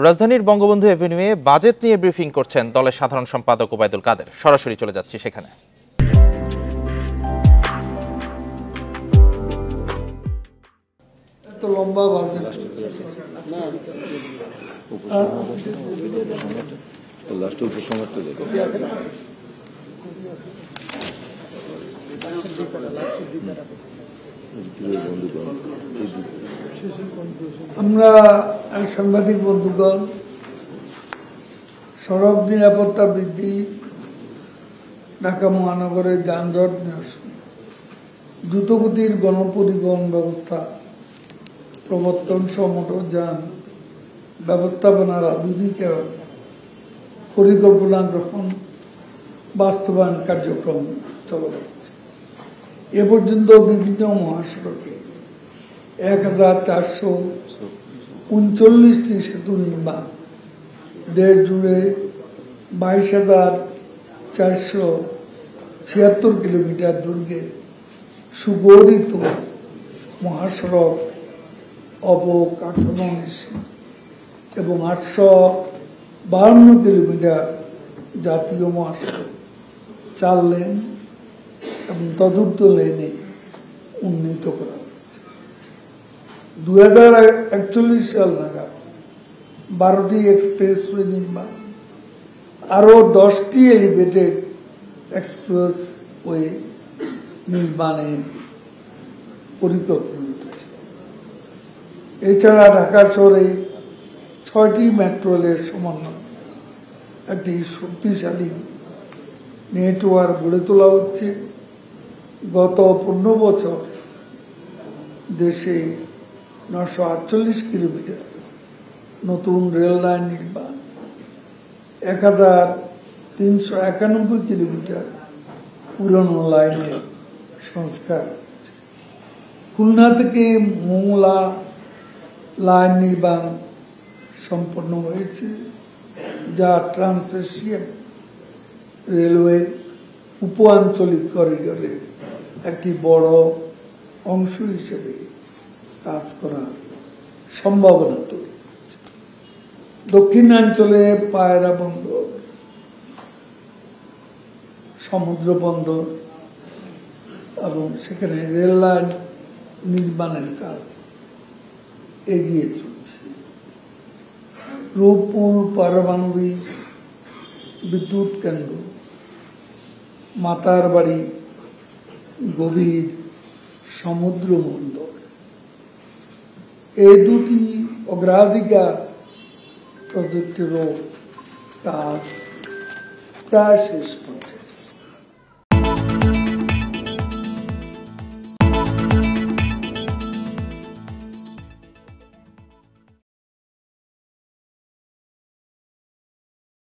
রাজধানীর বঙ্গবন্ধু এভিনিউয়ে বাজেট নিয়ে ব্রিফিং করছেন দলের সাধারণ সম্পাদক ওবায়দুল কাদের। সরাসরি চলে যাচ্ছি সেখানে। এত লম্বা বাজেট আমরা সাংবাদিক বন্ধুগণ, সড়ক নিরাপত্তা বৃদ্ধি, ঢাকা মহানগরের যানজট নিরসন, দ্রুতগতির গণপরিবহন ব্যবস্থা প্রবর্তন সহ মোটরযান ব্যবস্থাপনার আধুনিকায়ন পরিকল্পনা গ্রহণ বাস্তবায়ন কার্যক্রম চলছে। এ পর্যন্ত বিভিন্ন মহাসড়কে 1439টি সেতু নির্মাণ, দেশ জুড়ে 22,476 কিলোমিটার দৈর্ঘ্যের সুগঠিত মহাসড়ক অবকাঠামো এবং 852 কিলোমিটার জাতীয় মহাসড়ক 4 লেন এবং তদুর্ধ লেনে উন্নীত করা হয়েছে। 2041 সাল নাগাদ 12টি এক্সপ্রেসওয়ে নির্মাণ, আরো 10টি এলিভেটেড এক্সপ্রেসওয়ে নির্মাণের পরিকল্পনা রয়েছে। এছাড়া ঢাকা শহরে 6টি মেট্রো রেলের সমন্বয়ে একটি শক্তিশালী নেটওয়ার্ক গড়ে তোলা হচ্ছে। গত 15 বছর দেশে 948 কিলোমিটার নতুন রেল লাইন নির্মাণ, 1391 কিলোমিটার পুরনো লাইনের সংস্কার হয়েছে। খুলনা থেকে মোংলা লাইন নির্মাণ সম্পন্ন হয়েছে, যা ট্রান্স এশিয়ান রেলওয়ে উপ-আঞ্চলিক করিডোরের একটি বড় অংশ হিসেবে কাজ করার সম্ভাবনা তৈরি হচ্ছে। দক্ষিণাঞ্চলে পায়রা বন্দর, সমুদ্র বন্দর এবং সেখানে রেল লাইন নির্মাণের কাজ এগিয়ে চলছে। রূপপুর পারমাণবিক বিদ্যুৎ কেন্দ্র, মাতারবাড়ি গভীর সমুদ্র বন্দর, এই দুটি অগ্রাধিকার প্রজেক্টেরও কাজ প্রায় শেষ পর্যায়ে।